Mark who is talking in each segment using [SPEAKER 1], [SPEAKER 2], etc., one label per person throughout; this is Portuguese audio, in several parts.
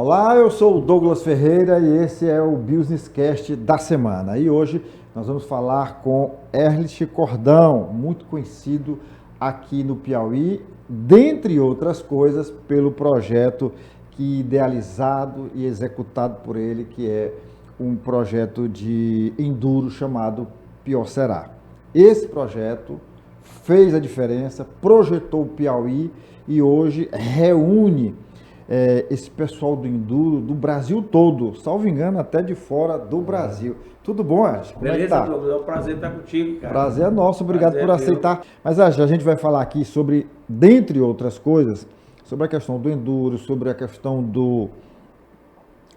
[SPEAKER 1] Olá, eu sou o Douglas Ferreira e esse é o Business Cast da semana. E hoje nós vamos falar com Erlich Cordão, muito conhecido aqui no Piauí, dentre outras coisas, pelo projeto idealizado e executado por ele, que é um projeto de enduro chamado Pior Será. Esse projeto fez a diferença, projetou o Piauí e hoje reúne esse pessoal do enduro do Brasil todo, salvo engano, até de fora do Brasil. Tudo bom, Erlich?
[SPEAKER 2] Beleza, é Douglas? É um prazer estar contigo, cara.
[SPEAKER 1] Prazer é nosso, obrigado
[SPEAKER 2] Prazer
[SPEAKER 1] por aceitar. Mas a gente vai falar aqui sobre, dentre outras coisas, sobre a questão do enduro, sobre a questão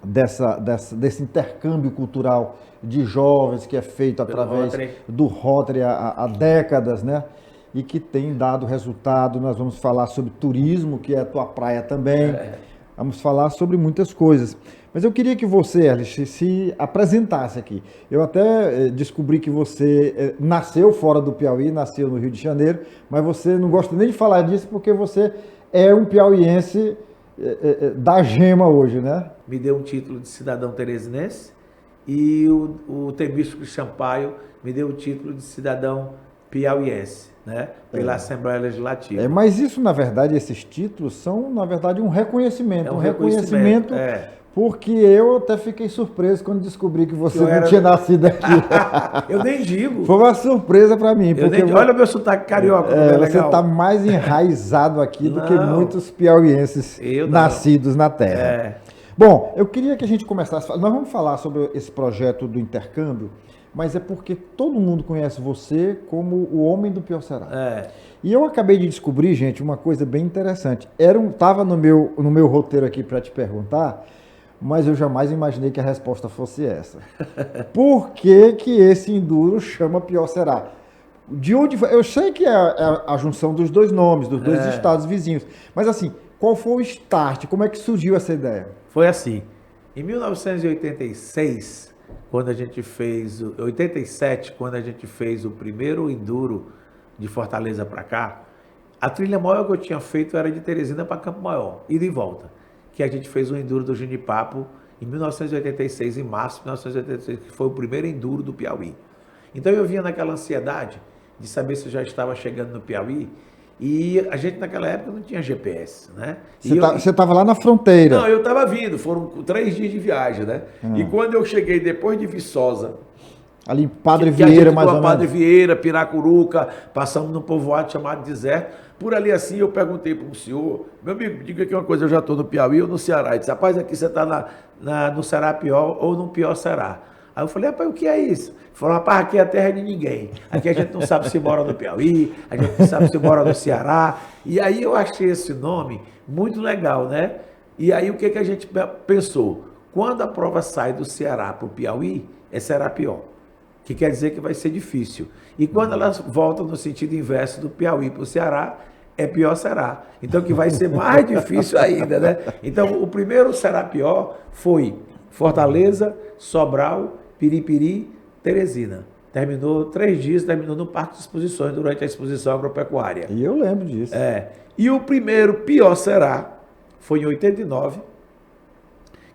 [SPEAKER 1] desse intercâmbio cultural de jovens que é feito através do Rotary há décadas, né? E que tem dado resultado. Nós vamos falar sobre turismo, que é a tua praia também. Vamos falar sobre muitas coisas. Mas eu queria que você, Erlich, se apresentasse aqui. Eu até descobri que você nasceu fora do Piauí, nasceu no Rio de Janeiro, mas você não gosta nem de falar disso porque você é um piauiense da gema hoje, né?
[SPEAKER 2] Me deu um título de cidadão teresinense e o Temístico Champaio me deu o título de cidadão piauiense, né? Pela Assembleia Legislativa.
[SPEAKER 1] Mas isso, na verdade, esses títulos são, na verdade, um reconhecimento.
[SPEAKER 2] É um reconhecimento.
[SPEAKER 1] Porque eu até fiquei surpreso quando descobri que você não tinha nascido aqui.
[SPEAKER 2] Eu nem digo.
[SPEAKER 1] Foi uma surpresa para mim.
[SPEAKER 2] Olha o meu sotaque carioca.
[SPEAKER 1] Você está mais enraizado aqui do que muitos piauienses nascidos na terra. Bom, eu queria que a gente começasse. Nós vamos falar sobre esse projeto do intercâmbio, mas é porque todo mundo conhece você como o homem do Pior Será. E eu acabei de descobrir, gente, uma coisa bem interessante. Estava no meu roteiro aqui para te perguntar, mas eu jamais imaginei que a resposta fosse essa. Por que esse enduro chama Pior Será? De onde foi? Eu sei que é a junção dos dois nomes, dos dois estados vizinhos, mas assim, qual foi o start? Como é que surgiu essa ideia?
[SPEAKER 2] Foi assim, em 1986... quando a gente fez, 87, quando a gente fez o primeiro enduro de Fortaleza para cá, a trilha maior que eu tinha feito era de Teresina para Campo Maior, ida e volta, que a gente fez o enduro do Genipapo em 1986, em março de 1986, que foi o primeiro enduro do Piauí. Então eu vinha naquela ansiedade de saber se eu já estava chegando no Piauí, e a gente naquela época não tinha GPS, né?
[SPEAKER 1] Você estava lá na fronteira?
[SPEAKER 2] Não, eu estava vindo, foram 3 dias de viagem, né? E quando eu cheguei depois de Viçosa...
[SPEAKER 1] Ali em Padre Vieira, mais ou menos.
[SPEAKER 2] Padre Vieira, Piracuruca, passamos num povoado chamado Deserto. Por ali assim eu perguntei para um senhor, meu amigo, diga aqui uma coisa, eu já estou no Piauí ou no Ceará? Ele disse, rapaz, aqui você está no Será Pior ou no Pior Será. Aí eu falei, rapaz, o que é isso? Ele falou, rapaz, aqui é a terra de ninguém. Aqui a gente não sabe se mora no Piauí, a gente não sabe se mora no Ceará. E aí eu achei esse nome muito legal, né? E aí o que a gente pensou? Quando a prova sai do Ceará para o Piauí, é Será Pior, que quer dizer que vai ser difícil. E quando ela volta no sentido inverso do Piauí para o Ceará, é Pior Será. Então que vai ser mais difícil ainda, né? Então o primeiro Será Pior foi Fortaleza, Sobral, Piripiri, Teresina. Terminou 3 dias, terminou no Parque de Exposições durante a exposição agropecuária.
[SPEAKER 1] E eu lembro disso.
[SPEAKER 2] E o primeiro Pior Será foi em 89,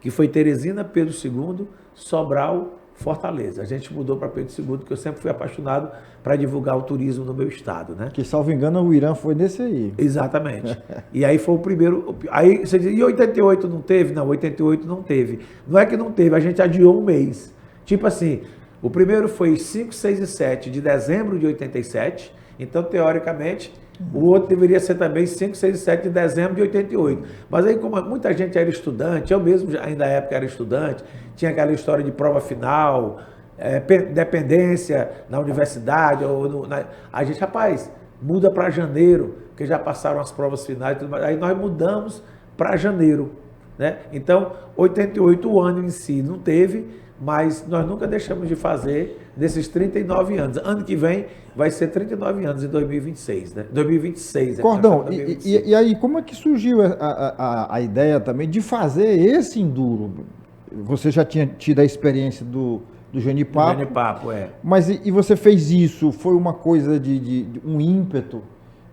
[SPEAKER 2] que foi Teresina, Pedro II, Sobral, Fortaleza. A gente mudou para Pedro II, porque eu sempre fui apaixonado para divulgar o turismo no meu estado, né?
[SPEAKER 1] Que, salvo engano, o Irã foi nesse aí.
[SPEAKER 2] Exatamente. E aí foi o primeiro... Aí você diz, e 88 não teve? Não, 88 não teve. Não é que não teve, a gente adiou um mês. Tipo assim, o primeiro foi 5, 6 e 7 de dezembro de 87, então, teoricamente, o outro deveria ser também 5, 6 e 7 de dezembro de 88. Mas aí, como muita gente era estudante, eu mesmo ainda na época era estudante, tinha aquela história de prova final, dependência na universidade, a gente, rapaz, muda para janeiro, porque já passaram as provas finais e tudo mais. Aí nós mudamos para janeiro, né? Então, 88 o ano em si não teve, mas nós nunca deixamos de fazer desses 39 anos. Ano que vem vai ser 39 anos em 2026, né? 2026.
[SPEAKER 1] Cordão, e aí como é que surgiu a ideia também de fazer esse enduro? Você já tinha tido a experiência do Genipapo.
[SPEAKER 2] Do Genipapo,
[SPEAKER 1] Mas e você fez isso, foi uma coisa de um ímpeto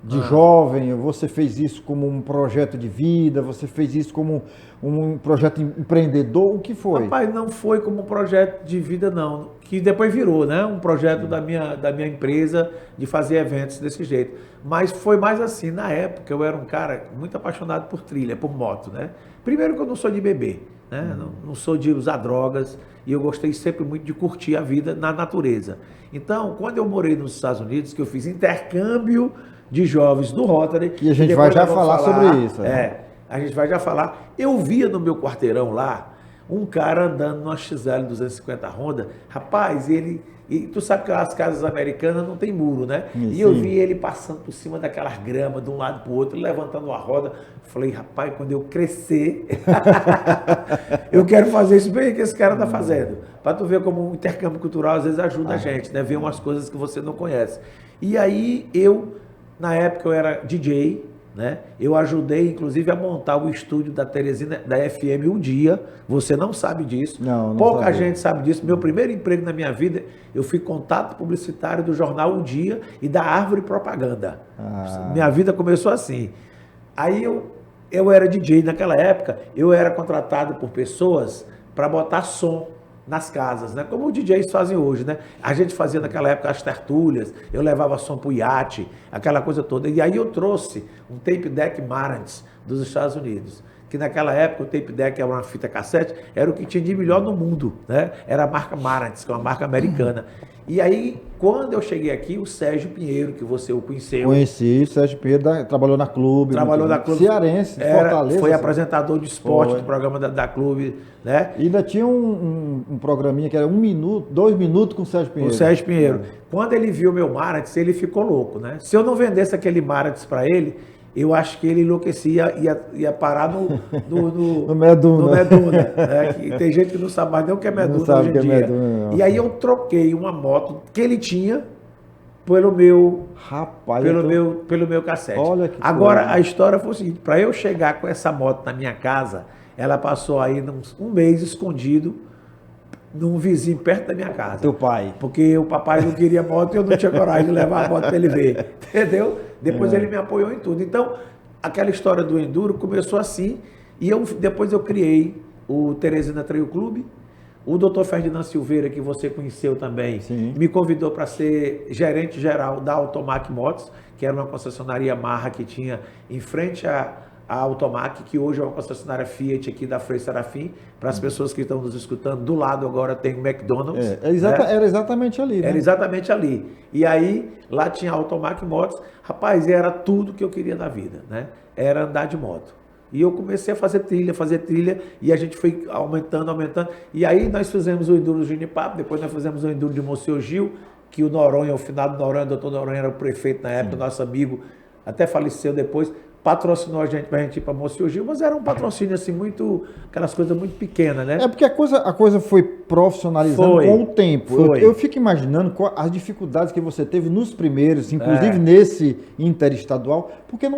[SPEAKER 1] de jovem? Você fez isso como um projeto de vida? Você fez isso como um projeto empreendedor? O que foi?
[SPEAKER 2] Rapaz, não foi como um projeto de vida, não. Que depois virou, né? Um projeto da minha empresa de fazer eventos desse jeito. Mas foi mais assim, na época eu era um cara muito apaixonado por trilha, por moto, né? Primeiro que eu não sou de beber, né? Não sou de usar drogas e eu gostei sempre muito de curtir a vida na natureza. Então, quando eu morei nos Estados Unidos, que eu fiz intercâmbio de jovens do Rotary...
[SPEAKER 1] E a gente vai já falar sobre isso.
[SPEAKER 2] A gente vai já falar. Eu via no meu quarteirão lá, um cara andando numa XL 250 Honda, rapaz, e tu sabe que as casas americanas não tem muro, né? E eu vi ele passando por cima daquelas gramas de um lado para o outro, levantando uma roda. Falei, rapaz, quando eu crescer, eu quero fazer isso bem que esse cara tá fazendo. Para tu ver como o intercâmbio cultural às vezes ajuda a gente, né? Ver umas coisas que você não conhece. E aí na época eu era DJ, né? Eu ajudei, inclusive, a montar o estúdio da Teresina, da FM Um Dia. Você não sabe disso.
[SPEAKER 1] Não
[SPEAKER 2] Pouca
[SPEAKER 1] sabia.
[SPEAKER 2] gente sabe disso. Meu primeiro emprego na minha vida, eu fui contato publicitário do jornal Um Dia e da Árvore Propaganda. Minha vida começou assim. Aí eu era DJ naquela época, eu era contratado por pessoas para botar som nas casas, né? Como os DJs fazem hoje, né? A gente fazia naquela época as tertúlias, eu levava som pro iate, aquela coisa toda. E aí eu trouxe um tape deck Marantz dos Estados Unidos, que naquela época o tape deck era uma fita cassete, era o que tinha de melhor no mundo, né? Era a marca Marantz, que é uma marca americana. E aí, quando eu cheguei aqui, o Sérgio Pinheiro, que você o conheceu.
[SPEAKER 1] Conheci, o Sérgio Pinheiro trabalhou na Clube.
[SPEAKER 2] Trabalhou na Clube.
[SPEAKER 1] Cearense, de Fortaleza.
[SPEAKER 2] Foi apresentador de esporte do programa da Clube, né?
[SPEAKER 1] E ainda tinha um programinha que era 1 minuto, 2 minutos com o Sérgio Pinheiro.
[SPEAKER 2] O Sérgio Pinheiro. Quando ele viu meu Marantz, ele ficou louco, né? Se eu não vendesse aquele Marantz para ele, eu acho que ele enlouquecia, ia parar no
[SPEAKER 1] Meduna.
[SPEAKER 2] No Meduna, né? Que tem gente que não sabe mais nem o que é Meduna hoje em dia.
[SPEAKER 1] Meduna,
[SPEAKER 2] e aí eu troquei uma moto que ele tinha pelo meu cassete.
[SPEAKER 1] Olha que
[SPEAKER 2] Agora,
[SPEAKER 1] coisa.
[SPEAKER 2] a história foi o seguinte, para eu chegar com essa moto na minha casa, ela passou aí um mês escondido num vizinho perto da minha casa.
[SPEAKER 1] Teu pai.
[SPEAKER 2] Porque o papai não queria moto e eu não tinha coragem de levar a moto para ele ver. Entendeu? Depois ele me apoiou em tudo. Então, aquela história do Enduro começou assim. E depois eu criei o Teresina Trail Clube. O Dr. Ferdinando Silveira, que você conheceu também, me convidou para ser gerente geral da Automac Motos, que era uma concessionaria Marra que tinha em frente a Automac, que hoje é uma concessionária Fiat aqui da Frei Serafim. Para as pessoas que estão nos escutando, do lado agora tem o McDonald's.
[SPEAKER 1] Era exatamente ali, né?
[SPEAKER 2] Era exatamente ali. E aí, lá tinha a Automac Motos. Rapaz, era tudo que eu queria na vida, né? Era andar de moto. E eu comecei a fazer trilha, e a gente foi aumentando. E aí nós fizemos o Enduro do Junipapo, depois nós fizemos o Enduro de Monsenhor Gil, que o Noronha, o finado Noronha, o doutor Noronha era o prefeito na época, nosso amigo, até faleceu depois, patrocinou a gente para ir para Monsenhor Gil, mas era um patrocínio assim, aquelas coisas muito pequenas, né?
[SPEAKER 1] É porque a coisa foi profissionalizando com o tempo. Eu fico imaginando as dificuldades que você teve nos primeiros, inclusive nesse interestadual, porque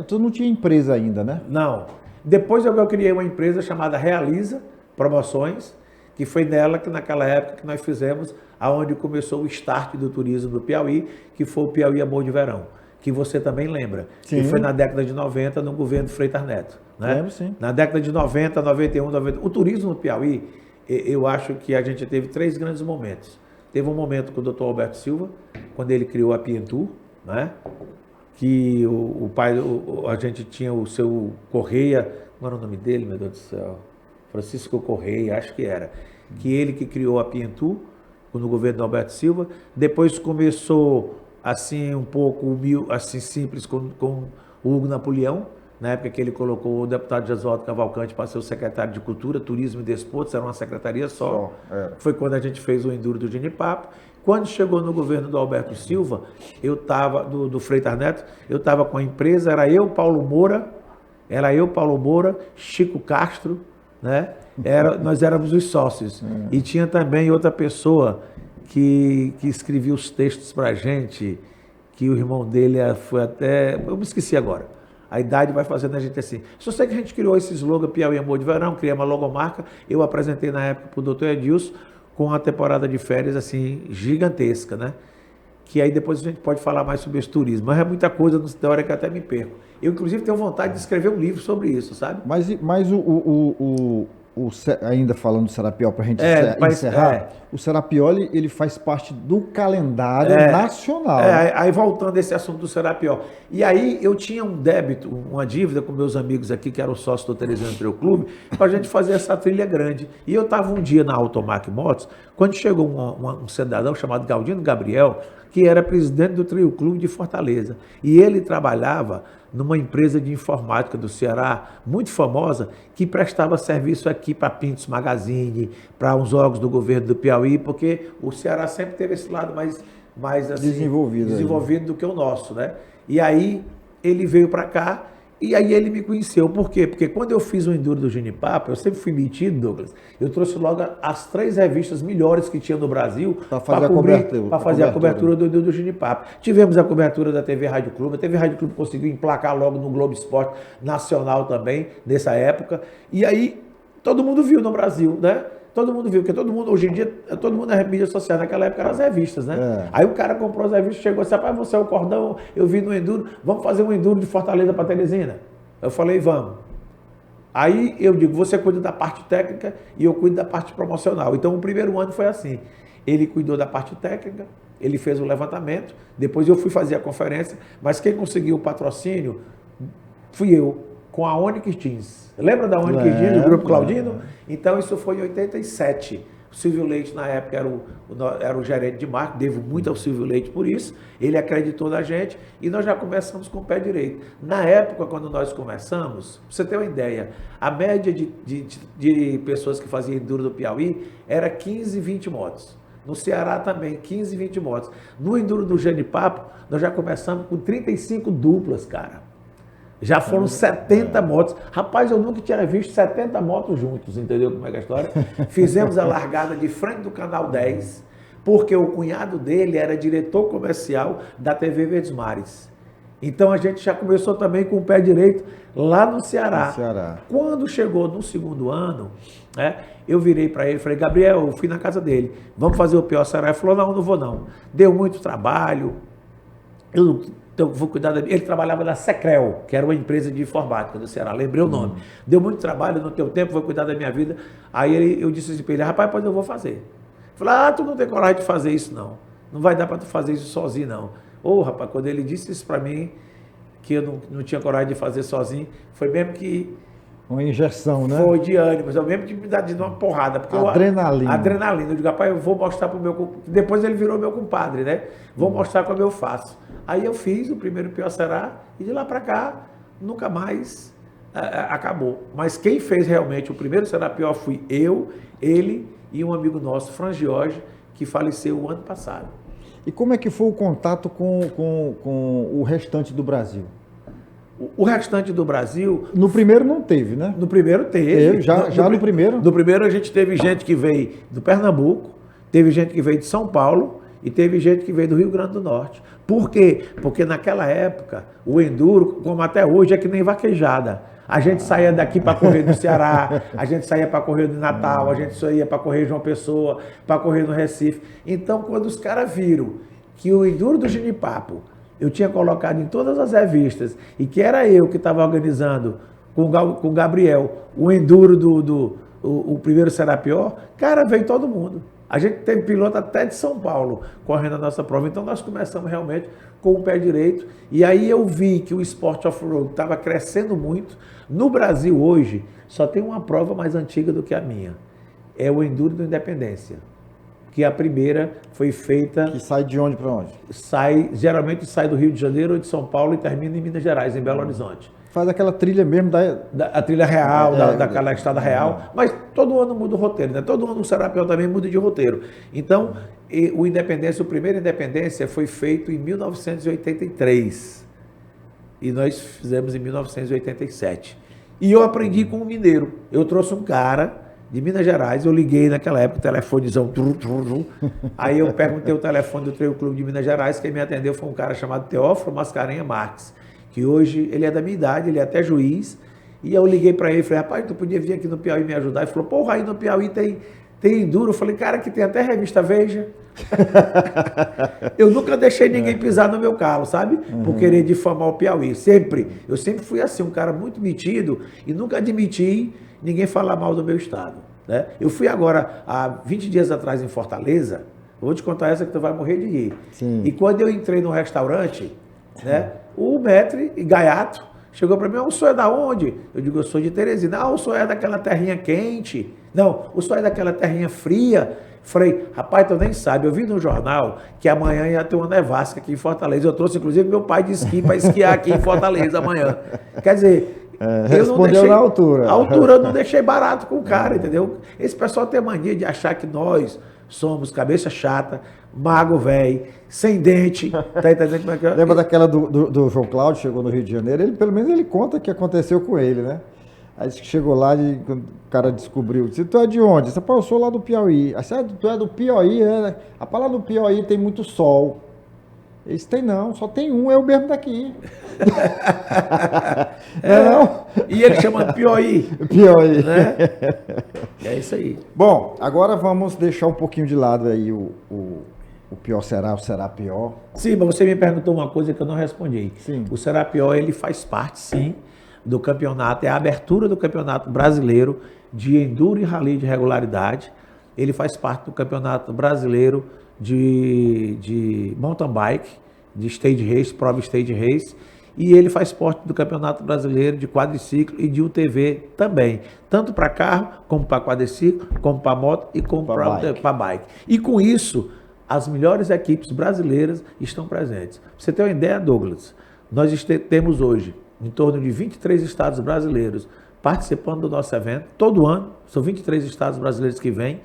[SPEAKER 1] tu não tinha empresa ainda, né?
[SPEAKER 2] Não. Depois eu criei uma empresa chamada Realiza Promoções, que foi nela que naquela época que nós fizemos, aonde começou o start do turismo do Piauí, que foi o Piauí Amor de Verão, que você também lembra, que foi na década de 90 no governo Freitas Neto. Né?
[SPEAKER 1] Lembro, sim.
[SPEAKER 2] Na década de 90, 91, 90. O turismo no Piauí, eu acho que a gente teve 3 grandes momentos. Teve um momento com o Dr. Alberto Silva, quando ele criou a Pientur, né? Que o pai, a gente tinha o seu Correia, como era o nome dele, meu Deus do céu? Francisco Correia, acho que era. Que ele que criou a Pientur, no governo do Alberto Silva. Depois começou assim, um pouco assim, simples com o Hugo Napoleão, na época que ele colocou o deputado Jesualdo Cavalcante para ser o secretário de Cultura, Turismo e Desportos, era uma secretaria só. Foi quando a gente fez o Enduro do Junipapo. Quando chegou no governo do Alberto Silva, eu estava, do Freitas Neto, eu estava com a empresa, era eu, Paulo Moura, Chico Castro, né? Nós éramos os sócios. E tinha também outra pessoa que escrevia os textos para a gente, que o irmão dele foi até... Eu me esqueci agora. A idade vai fazendo a gente assim. Só sei que a gente criou esse slogan Piauí Amor de Verão, criamos uma logomarca. Eu apresentei na época para o doutor Edilson com uma temporada de férias assim gigantesca, né? que aí depois a gente pode falar mais sobre esse turismo. Mas é muita coisa no teoria que eu até me perco. Eu, inclusive, tenho vontade de escrever um livro sobre isso, sabe?
[SPEAKER 1] Mas ainda falando do Serapiol, para a gente encerrar, o Serapiol ele faz parte do calendário nacional.
[SPEAKER 2] Aí voltando a esse assunto do Serapiol. E aí eu tinha um débito, uma dívida com meus amigos aqui, que eram sócios do Teresina Trail Clube, para a gente fazer essa trilha grande. E eu estava um dia na Automac Motos, quando chegou um cidadão chamado Galdino Gabriel, que era presidente do Trail Clube de Fortaleza. E ele trabalhava numa empresa de informática do Ceará, muito famosa, que prestava serviço aqui para Pintos Magazine, para uns órgãos do governo do Piauí, porque o Ceará sempre teve esse lado mais assim, desenvolvido do que o nosso, né? E aí ele veio para cá, e aí ele me conheceu. Por quê? Porque quando eu fiz o Enduro do Genipapo, eu sempre fui metido, Douglas, eu trouxe logo as 3 revistas melhores que tinha no Brasil
[SPEAKER 1] para fazer
[SPEAKER 2] a cobertura do Enduro do Genipapo. Tivemos a cobertura da TV Rádio Clube, a TV Rádio Clube conseguiu emplacar logo no Globo Esporte Nacional também, nessa época, e aí todo mundo viu no Brasil, né? Todo mundo viu, porque todo mundo, hoje em dia, todo mundo é mídia social, naquela época eram as revistas, né? Aí o cara comprou as revistas, chegou assim, rapaz, você é o Cordão, eu vi no Enduro, vamos fazer um Enduro de Fortaleza para Teresina? Eu falei, vamos. Aí eu digo, você cuida da parte técnica e eu cuido da parte promocional. Então o primeiro ano foi assim, ele cuidou da parte técnica, ele fez o levantamento, depois eu fui fazer a conferência, mas quem conseguiu o patrocínio fui eu, com a Onyx Jeans. Lembra da Onyx Jeans, do Grupo Claudino? Então, isso foi em 87. O Silvio Leite, na época, era o gerente de marketing, devo muito ao Silvio Leite por isso. Ele acreditou na gente e nós já começamos com o pé direito. Na época, quando nós começamos, pra você ter uma ideia, a média de pessoas que faziam Enduro do Piauí era 15, 20 motos. No Ceará também, 15, 20 motos. No Enduro do Genipapo, nós já começamos com 35 duplas, cara. Já foram 70 motos. Rapaz, eu nunca tinha visto 70 motos juntos, entendeu como é que é a história? Fizemos a largada de frente do Canal 10, porque o cunhado dele era diretor comercial da TV Verdes Mares. Então a gente já começou também com o pé direito lá no Ceará. Quando chegou no segundo ano, né, eu virei para ele e falei, Gabriel, eu fui na casa dele, vamos fazer o pior Ceará? Ele falou, não vou não. Deu muito trabalho, então, vou cuidar da... Ele trabalhava na Secrel, que era uma empresa de informática do Ceará, lembrei o nome. Deu muito trabalho, no teu tempo, vou cuidar da minha vida. Aí eu disse assim para ele, rapaz, pois eu vou fazer. Falei, tu não tem coragem de fazer isso, não. Não vai dar para tu fazer isso sozinho, não. Rapaz, quando ele disse isso para mim, que eu não tinha coragem de fazer sozinho, foi mesmo que...
[SPEAKER 1] Uma injeção, né?
[SPEAKER 2] Foi de ânimo, eu mesmo de me dar uma porrada. Porque adrenalina. Eu digo, rapaz, eu vou mostrar para o meu... Depois ele virou meu compadre, né? Vou mostrar como eu faço. Aí eu fiz o primeiro Pior Será e de lá para cá nunca mais acabou. Mas quem fez realmente o primeiro Será Pior fui eu, ele e um amigo nosso, Fran Jorge, que faleceu o ano passado.
[SPEAKER 1] E como é que foi o contato com o restante do Brasil?
[SPEAKER 2] O restante do Brasil...
[SPEAKER 1] No primeiro não teve, né?
[SPEAKER 2] No primeiro teve.
[SPEAKER 1] No primeiro?
[SPEAKER 2] No primeiro a gente teve gente que veio do Pernambuco, teve gente que veio de São Paulo e teve gente que veio do Rio Grande do Norte. Por quê? Porque naquela época, o Enduro, como até hoje, é que nem vaquejada. A gente saía daqui para correr no Ceará, a gente saía para correr no Natal, a gente saía para correr em João Pessoa, para correr no Recife. Então, quando os caras viram que o Enduro do Genipapo eu tinha colocado em todas as revistas e que era eu que estava organizando com o Gabriel o Enduro o primeiro Será Pior, cara, veio todo mundo. A gente teve piloto até de São Paulo correndo a nossa prova. Então nós começamos realmente com o pé direito. E aí eu vi que o esporte off-road estava crescendo muito. No Brasil hoje só tem uma prova mais antiga do que a minha. É o Enduro da Independência. Que a primeira foi feita...
[SPEAKER 1] Que sai de onde para onde?
[SPEAKER 2] Geralmente sai do Rio de Janeiro ou de São Paulo e termina em Minas Gerais, em Belo Horizonte.
[SPEAKER 1] Faz aquela trilha mesmo
[SPEAKER 2] a trilha real, daquela estrada real, mas todo ano muda o roteiro, né? Todo ano o Será Pior também muda de roteiro. Então, o primeiro Independência foi feito em 1983 e nós fizemos em 1987. E eu aprendi com um mineiro. Eu trouxe um cara de Minas Gerais, eu liguei naquela época, o telefonezão, aí eu perguntei o telefone do Trail Clube de Minas Gerais, quem me atendeu foi um cara chamado Teófilo Mascarenha Marques, que hoje ele é da minha idade, ele é até juiz, e eu liguei para ele e falei, rapaz, tu podia vir aqui no Piauí me ajudar? Ele falou, porra, aí no Piauí tem tem enduro. Eu falei, cara, que tem até revista Veja. Eu nunca deixei ninguém pisar no meu calo, sabe? Por querer difamar o Piauí. Eu sempre fui assim, um cara muito metido e nunca admiti ninguém falar mal do meu estado, né? Eu fui agora, há 20 dias atrás, em Fortaleza. Eu vou te contar essa que tu vai morrer de rir.
[SPEAKER 1] Sim.
[SPEAKER 2] E quando eu entrei no restaurante, né, o maître Gaiato chegou para mim, o senhor é da onde? Eu digo, eu sou de Teresina. O senhor é daquela terrinha quente? Não, o senhor é daquela terrinha fria? Falei, rapaz, tu nem sabe, eu vi no jornal que amanhã ia ter uma nevasca aqui em Fortaleza. Eu trouxe, inclusive, meu pai de esqui para esquiar aqui em Fortaleza amanhã. Quer dizer, eu não deixei,
[SPEAKER 1] na altura.
[SPEAKER 2] A altura eu não deixei barato com o cara, entendeu? Esse pessoal tem mania de achar que nós somos cabeça chata, mago velho, sem dente. Tá entendendo como é que é?
[SPEAKER 1] Lembra daquela do João Cláudio, chegou no Rio de Janeiro? Ele, pelo menos ele conta o que aconteceu com ele, né? Aí chegou lá e o cara descobriu. Disse, tu é de onde? Disse, pô, eu sou lá do Piauí. Aí, tu é do Piauí, né? A palavra do Piauí tem muito sol. Ele disse, tem não, só tem um, é o mesmo daqui.
[SPEAKER 2] Não? E ele chama Piauí.
[SPEAKER 1] Piauí.
[SPEAKER 2] Né? É isso aí.
[SPEAKER 1] Bom, agora vamos deixar um pouquinho de lado aí o pior será, o será pior.
[SPEAKER 2] Sim, mas você me perguntou uma coisa que eu não respondi.
[SPEAKER 1] Sim.
[SPEAKER 2] O será pior, ele faz parte, sim, do campeonato, é a abertura do campeonato brasileiro de enduro e rally de regularidade. Ele faz parte do campeonato brasileiro de mountain bike, de stage race, prova stage race, e ele faz parte do campeonato brasileiro de quadriciclo e de UTV também, tanto para carro, como para quadriciclo, como para moto e como para bike. E com isso, as melhores equipes brasileiras estão presentes. Pra você ter uma ideia, Douglas, nós temos hoje em torno de 23 estados brasileiros participando do nosso evento, todo ano, são 23 estados brasileiros que vêm,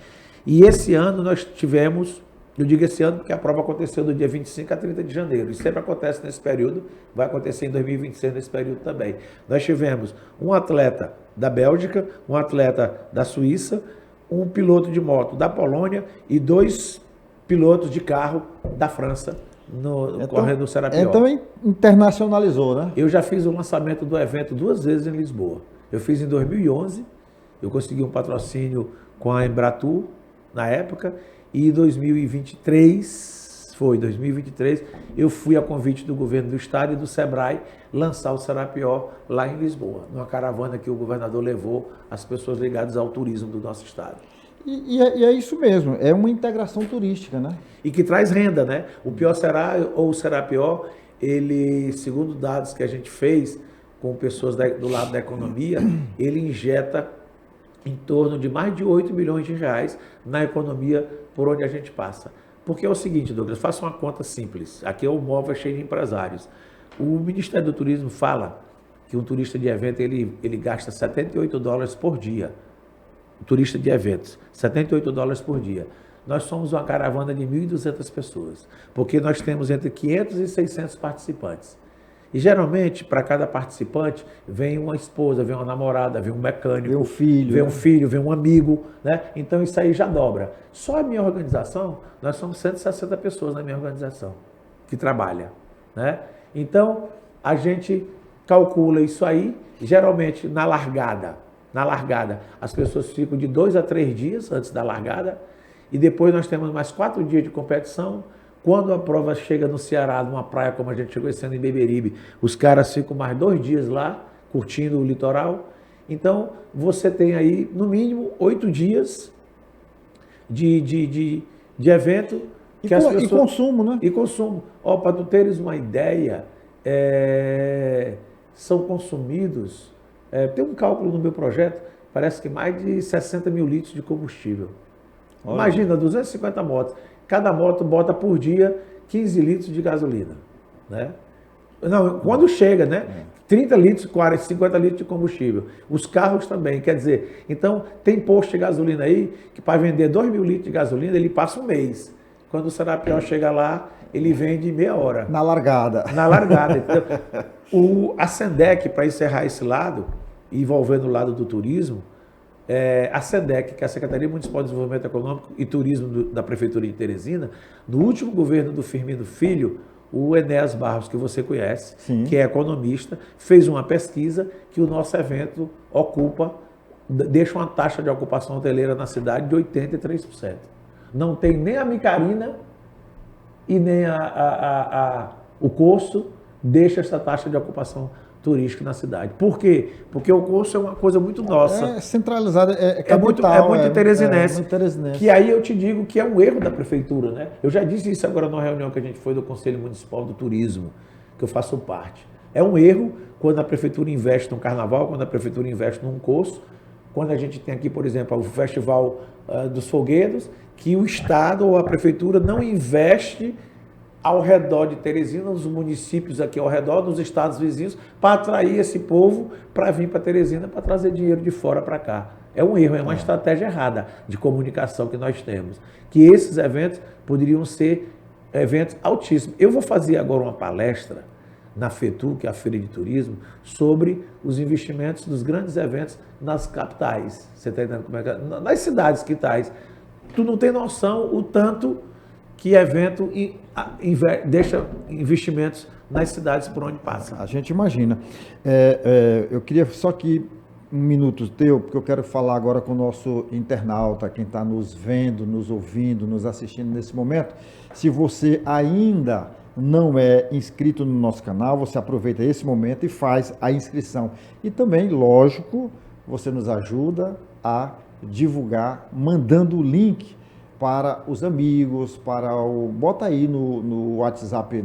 [SPEAKER 2] e esse ano nós tivemos, eu digo esse ano porque a prova aconteceu do dia 25 a 30 de janeiro, e sempre acontece nesse período, vai acontecer em 2026 nesse período também. Nós tivemos um atleta da Bélgica, um atleta da Suíça, um piloto de moto da Polônia e 2 pilotos de carro da França, correndo no Serapior.
[SPEAKER 1] Então internacionalizou, né?
[SPEAKER 2] Eu já fiz o lançamento do evento 2 vezes em Lisboa. Eu fiz em 2011, eu consegui um patrocínio com a Embratur na época, e em 2023, eu fui a convite do governo do estado e do Sebrae lançar o Serapior lá em Lisboa, numa caravana que o governador levou as pessoas ligadas ao turismo do nosso estado.
[SPEAKER 1] E é isso mesmo, é uma integração turística, né?
[SPEAKER 2] E que traz renda, né? O Pior Será, ou o Serapior, ele, segundo dados que a gente fez com pessoas do lado da economia, ele injeta em torno de mais de 8 milhões de reais na economia por onde a gente passa. Porque é o seguinte, Douglas, faça uma conta simples. Aqui é o móvel cheio de empresários. O Ministério do Turismo fala que um turista de evento, ele gasta $78 por dia. Turista de eventos, $78 por dia. Nós somos uma caravana de 1.200 pessoas, porque nós temos entre 500 e 600 participantes. E geralmente, para cada participante, vem uma esposa, vem uma namorada, vem um mecânico,
[SPEAKER 1] vem um filho,
[SPEAKER 2] vem um filho, vem um amigo, né? Então isso aí já dobra. Só a minha organização, nós somos 160 pessoas na minha organização que trabalha, né? Então, a gente calcula isso aí, geralmente na largada, as pessoas ficam de 2 a 3 dias antes da largada, e depois nós temos mais 4 dias de competição. Quando a prova chega no Ceará, numa praia como a gente chegou esse ano em Beberibe, os caras ficam mais 2 dias lá, curtindo o litoral. Então, você tem aí, no mínimo, 8 dias de evento.
[SPEAKER 1] Que as pessoas... E consumo, né?
[SPEAKER 2] E consumo. Para tu teres uma ideia, são consumidos... tem um cálculo no meu projeto, parece que mais de 60 mil litros de combustível. Olha. Imagina, 250 motos. Cada moto bota por dia 15 litros de gasolina. Né? Não, quando chega, né? 30 litros, 40, 50 litros de combustível. Os carros também, quer dizer, então tem posto de gasolina aí que para vender 2 mil litros de gasolina ele passa um mês. Quando o Serapior chega lá, ele vende em meia hora.
[SPEAKER 1] Na largada.
[SPEAKER 2] Então, a SENDEC, para encerrar esse lado, envolvendo o lado do turismo, a SEDEC, que é a Secretaria Municipal de Desenvolvimento Econômico e Turismo da Prefeitura de Teresina, no último governo do Firmino Filho, o Enéas Barros, que você conhece, sim, que é economista, fez uma pesquisa que o nosso evento ocupa deixa uma taxa de ocupação hoteleira na cidade de 83%. Não tem nem a Micarina e nem o Corso deixa essa taxa de ocupação turística na cidade. Por quê? Porque o Corso é uma coisa muito nossa.
[SPEAKER 1] É centralizada, é capital.
[SPEAKER 2] É muito teresinense.
[SPEAKER 1] Muito teresinense.
[SPEAKER 2] Que aí eu te digo que é um erro da prefeitura, né? Eu já disse isso agora numa reunião que a gente foi do Conselho Municipal do Turismo, que eu faço parte. É um erro quando a prefeitura investe num carnaval, quando a prefeitura investe num Corso, quando a gente tem aqui, por exemplo, o Festival dos Foguedos, que o Estado ou a prefeitura não investe ao redor de Teresina, nos municípios aqui ao redor, dos estados vizinhos, para atrair esse povo para vir para Teresina, para trazer dinheiro de fora para cá. É um erro, é uma estratégia errada de comunicação que nós temos. Que esses eventos poderiam ser eventos altíssimos. Eu vou fazer agora uma palestra na FETU, que é a Feira de Turismo, sobre os investimentos dos grandes eventos nas capitais. Você está entendendo como é que é? Nas cidades quitais. Tu não tem noção o tanto que evento deixa investimentos nas cidades por onde passa.
[SPEAKER 1] A gente imagina. Eu queria só que um minuto teu, porque eu quero falar agora com o nosso internauta, quem está nos vendo, nos ouvindo, nos assistindo nesse momento. Se você ainda não é inscrito no nosso canal, você aproveita esse momento e faz a inscrição. E também, lógico, você nos ajuda a divulgar, mandando o link para os amigos, bota aí no WhatsApp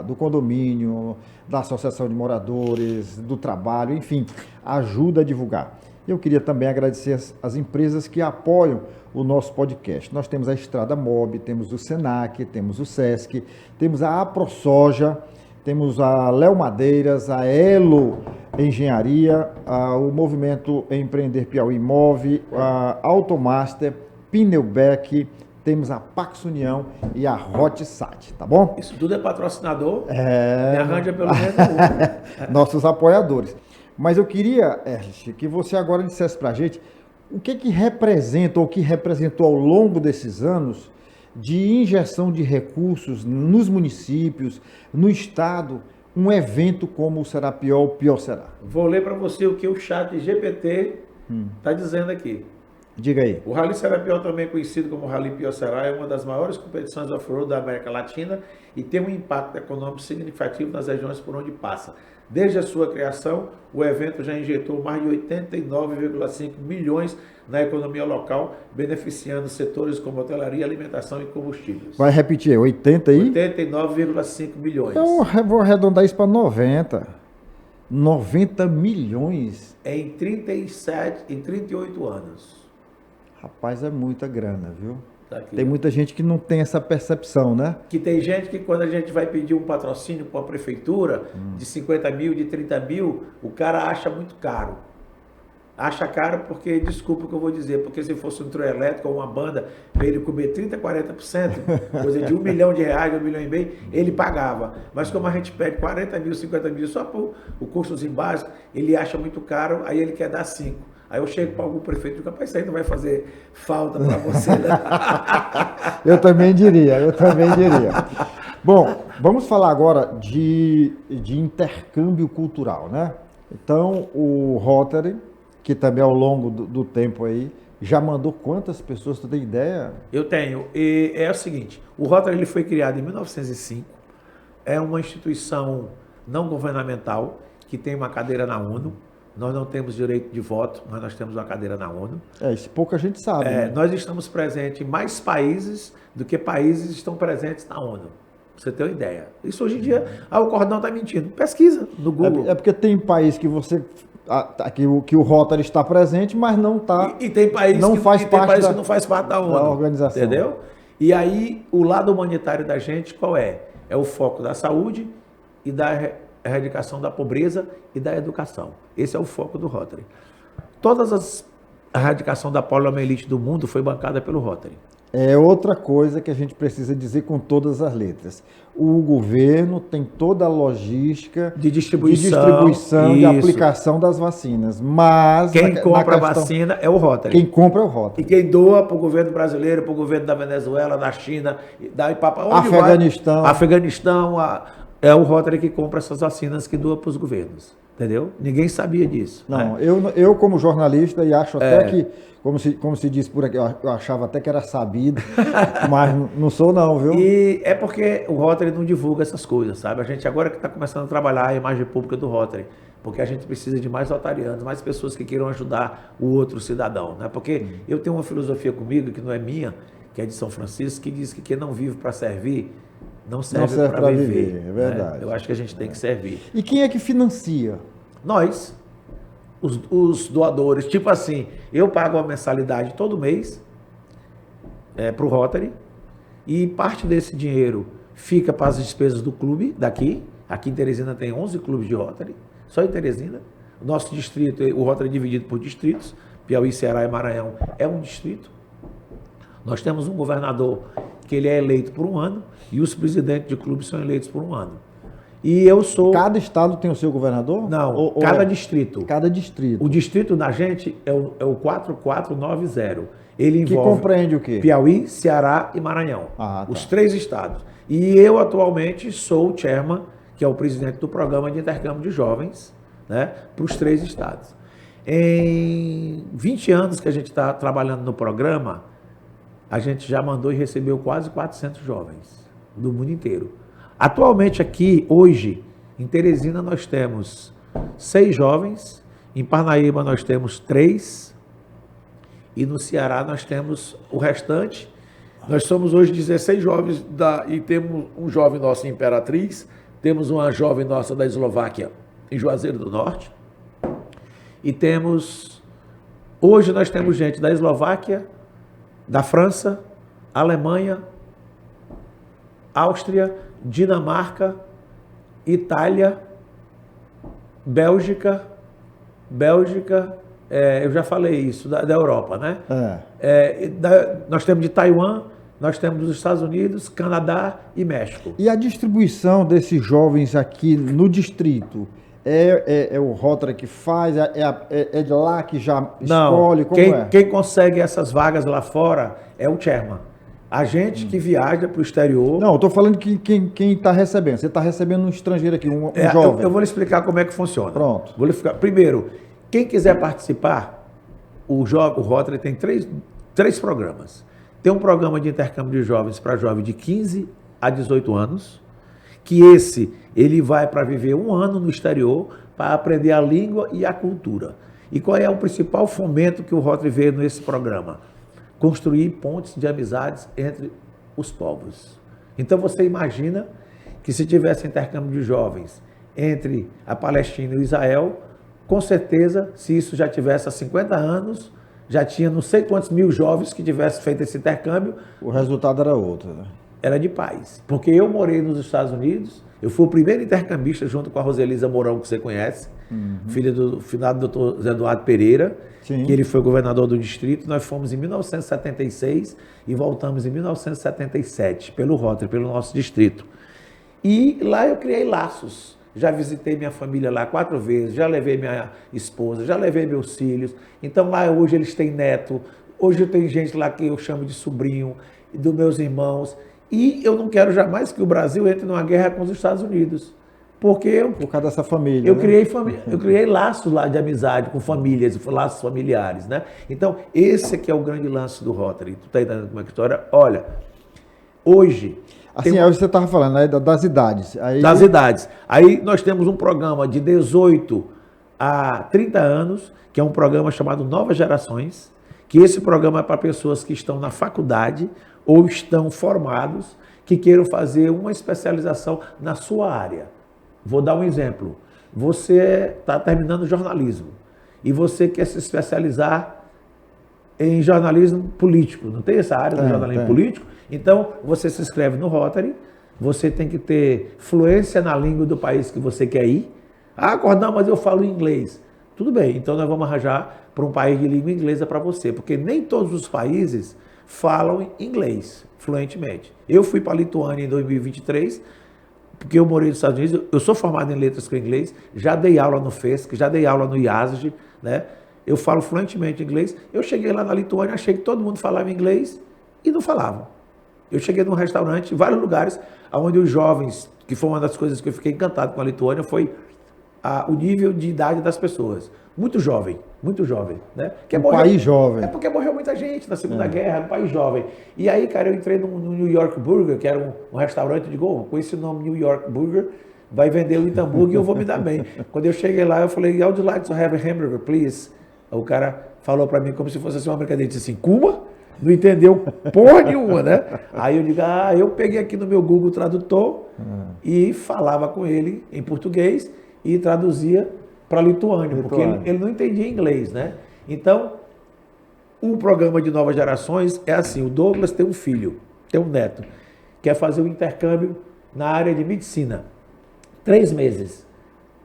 [SPEAKER 1] do condomínio, da associação de moradores, do trabalho, enfim, ajuda a divulgar. Eu queria também agradecer as empresas que apoiam o nosso podcast. Nós temos a Estrada Mob, temos o Senac, temos o Sesc, temos a AproSoja, temos a Léo Madeiras, a Elo Engenharia, o Movimento Empreender Piauí Move, a Automaster, Pneubec, temos a Pax União e a Hotsat, tá bom?
[SPEAKER 2] Isso tudo é patrocinador, me arranja pelo menos um.
[SPEAKER 1] Nossos apoiadores. Mas eu queria, Erlich, que você agora dissesse pra gente o que representa ou que representou ao longo desses anos de injeção de recursos nos municípios, no estado, um evento como o Serapiol Pior Será.
[SPEAKER 2] Vou ler para você o que o chat GPT está dizendo aqui.
[SPEAKER 1] Diga aí.
[SPEAKER 2] O Rally Serapiol, também conhecido como Rally Pior Será, é uma das maiores competições off-road da América Latina e tem um impacto econômico significativo nas regiões por onde passa. Desde a sua criação, o evento já injetou mais de 89,5 milhões na economia local, beneficiando setores como hotelaria, alimentação e combustíveis.
[SPEAKER 1] Vai repetir, 80 aí?
[SPEAKER 2] 89,5 milhões.
[SPEAKER 1] Então, eu vou arredondar isso para 90. 90 milhões?
[SPEAKER 2] Em 38 anos.
[SPEAKER 1] Rapaz, é muita grana, viu?
[SPEAKER 2] Tá aqui.
[SPEAKER 1] Tem muita gente que não tem essa percepção, né?
[SPEAKER 2] Que tem gente que quando a gente vai pedir um patrocínio para a prefeitura de 50 mil, de 30 mil, o cara acha muito caro. Acha caro porque, desculpa o que eu vou dizer, porque se fosse um trio elétrico ou uma banda, para ele comer 30%, 40%, coisa de R$1 milhão, R$1,5 milhão, ele pagava. Mas como a gente pede 40 mil, 50 mil só para o cursozinho básico, ele acha muito caro, aí ele quer dar 5. Aí eu chego para algum prefeito e digo, rapaz, isso aí não vai fazer falta para você, né?
[SPEAKER 1] Eu também diria. Bom, vamos falar agora de intercâmbio cultural, né? Então, o Rotary, que também ao longo do tempo aí, já mandou quantas pessoas, tu tem ideia?
[SPEAKER 2] Eu tenho. E é o seguinte, o Rotary ele foi criado em 1905, é uma instituição não governamental que tem uma cadeira na ONU. Nós não temos direito de voto, mas nós temos uma cadeira na ONU.
[SPEAKER 1] Isso pouca gente sabe. Né?
[SPEAKER 2] Nós estamos presentes em mais países do que países estão presentes na ONU. Pra você ter uma ideia. Isso hoje em dia, o Cordão está mentindo. Pesquisa no Google.
[SPEAKER 1] É porque tem país que que o Rotary está presente, mas não está.
[SPEAKER 2] E tem país, que não faz parte da ONU.
[SPEAKER 1] Da organização.
[SPEAKER 2] Entendeu? E aí, o lado humanitário da gente, qual é? É o foco da saúde e da erradicação da pobreza e da educação. Esse é o foco do Rotary. A erradicação da poliomielite do mundo foi bancada pelo Rotary.
[SPEAKER 1] É outra coisa que a gente precisa dizer com todas as letras. O governo tem toda a logística
[SPEAKER 2] de distribuição
[SPEAKER 1] de aplicação das vacinas. Mas
[SPEAKER 2] quem compra a vacina é o Rotary.
[SPEAKER 1] Quem compra é o Rotary.
[SPEAKER 2] E quem doa para o governo brasileiro, para o governo da Venezuela, da China,
[SPEAKER 1] Afeganistão.
[SPEAKER 2] É o Rotary que compra essas vacinas que doa para os governos. Entendeu? Ninguém sabia disso.
[SPEAKER 1] Não,
[SPEAKER 2] né?
[SPEAKER 1] eu como jornalista, e acho até que, como se diz por aqui, eu achava até que era sabido, mas não sou não, viu?
[SPEAKER 2] E é porque o Rotary não divulga essas coisas, sabe? A gente agora que está começando a trabalhar a imagem pública do Rotary, porque a gente precisa de mais rotarianos, mais pessoas que queiram ajudar o outro cidadão, né? Porque eu tenho uma filosofia comigo, que não é minha, que é de São Francisco, que diz que quem não vive para servir, não serve para viver.
[SPEAKER 1] É verdade.
[SPEAKER 2] Né? Eu acho que a gente tem que servir.
[SPEAKER 1] E quem é que financia?
[SPEAKER 2] Nós, os doadores, tipo assim, eu pago uma mensalidade todo mês para o Rotary e parte desse dinheiro fica para as despesas do clube daqui. Aqui em Teresina tem 11 clubes de Rotary, só em Teresina. O nosso distrito, o Rotary é dividido por distritos, Piauí, Ceará e Maranhão é um distrito. Nós temos um governador que ele é eleito por um ano e os presidentes de clubes são eleitos por um ano. E eu sou...
[SPEAKER 1] Cada estado tem o seu governador?
[SPEAKER 2] Não, cada distrito.
[SPEAKER 1] Cada distrito.
[SPEAKER 2] O distrito da gente é o 4490. Ele envolve...
[SPEAKER 1] Que compreende o quê?
[SPEAKER 2] Piauí, Ceará e Maranhão.
[SPEAKER 1] Ah, tá.
[SPEAKER 2] Os 3 estados. E eu atualmente sou o chairman, que é o presidente do programa de intercâmbio de jovens, né, para os 3 estados. Em 20 anos que a gente está trabalhando no programa, a gente já mandou e recebeu quase 400 jovens do mundo inteiro. Atualmente aqui, hoje, em Teresina nós temos 6 jovens, em Parnaíba nós temos 3 e no Ceará nós temos o restante. Nós somos hoje 16 jovens e temos um jovem nosso em Imperatriz, temos uma jovem nossa da Eslováquia em Juazeiro do Norte e hoje nós temos gente da Eslováquia, da França, Alemanha, Áustria, Dinamarca, Itália, Bélgica, eu já falei isso, da Europa, né? Nós temos de Taiwan, nós temos dos Estados Unidos, Canadá e México.
[SPEAKER 1] E a distribuição desses jovens aqui no distrito? É o Rotary que faz? É de lá que já escolhe?
[SPEAKER 2] Não, quem consegue essas vagas lá fora é o chairman. A gente que viaja para o exterior...
[SPEAKER 1] Não, eu estou falando que quem está recebendo. Você está recebendo um estrangeiro aqui, um jovem.
[SPEAKER 2] Eu vou lhe explicar como é que funciona.
[SPEAKER 1] Pronto.
[SPEAKER 2] Vou lhe explicar. Primeiro, quem quiser participar, o Rotary tem três programas. Tem um programa de intercâmbio de jovens para jovens de 15 a 18 anos, que ele vai para viver um ano no exterior para aprender a língua e a cultura. E qual é o principal fomento que o Rotary vê nesse programa? Construir pontes de amizades entre os povos. Então você imagina que se tivesse intercâmbio de jovens entre a Palestina e o Israel, com certeza, se isso já tivesse há 50 anos, já tinha não sei quantos mil jovens que tivessem feito esse intercâmbio.
[SPEAKER 1] O resultado era outro, né?
[SPEAKER 2] Era de paz. Porque eu morei nos Estados Unidos, eu fui o primeiro intercambista junto com a Roselisa Mourão, que você conhece, filha do finado Dr. Zé Eduardo Pereira, que ele foi governador do distrito. Nós fomos em 1976 e voltamos em 1977 pelo Rotary, pelo nosso distrito. E lá eu criei laços. Já visitei minha família lá 4 vezes, já levei minha esposa, já levei meus filhos. Então lá hoje eles têm neto, hoje tem gente lá que eu chamo de sobrinho, dos meus irmãos. E eu não quero jamais que o Brasil entre numa guerra com os Estados Unidos. Por
[SPEAKER 1] causa dessa família.
[SPEAKER 2] Eu criei laços lá de amizade com famílias, laços familiares, né? Então, esse aqui é o grande lance do Rotary. Tu tá entendendo como é que é a história? Olha, hoje...
[SPEAKER 1] Assim, aí você estava falando, né, das idades.
[SPEAKER 2] Das idades. Aí nós temos um programa de 18 a 30 anos, que é um programa chamado Novas Gerações, que esse programa é para pessoas que estão na faculdade ou estão formados, que queiram fazer uma especialização na sua área. Vou dar um exemplo. Você está terminando jornalismo e você quer se especializar em jornalismo político. Não tem essa área do jornalismo político? Então, você se inscreve no Rotary, você tem que ter fluência na língua do país que você quer ir. Ah, Cordão, mas eu falo inglês. Tudo bem, então nós vamos arranjar para um país de língua inglesa para você, porque nem todos os países falam inglês fluentemente. Eu fui para a Lituânia em 2023, porque eu morei nos Estados Unidos, eu sou formado em letras com inglês, já dei aula no FESC, já dei aula no IASG, né? Eu falo fluentemente inglês. Eu cheguei lá na Lituânia, achei que todo mundo falava inglês e não falavam. Eu cheguei num restaurante, em vários lugares, onde os jovens, que foi uma das coisas que eu fiquei encantado com a Lituânia, foi o nível de idade das pessoas. Muito jovem, né?
[SPEAKER 1] País jovem.
[SPEAKER 2] É porque morreu muita gente na Segunda Guerra, um país jovem. E aí, cara, eu entrei no New York Burger, que era um restaurante, digo, com esse nome New York Burger, vai vender o Itamburgo e eu vou me dar bem. Quando eu cheguei lá, eu falei, I would like to have a hamburger, please. O cara falou para mim como se fosse assim, uma brincadeira, disse assim, Kuma? Não entendeu porra nenhuma, né? Aí eu digo, eu peguei aqui no meu Google Tradutor e falava com ele em português e traduzia para lituânico, porque ele não entendia inglês, né? Então, o programa de Novas Gerações é assim, o Douglas tem um filho, tem um neto, quer fazer um intercâmbio na área de medicina, 3 meses,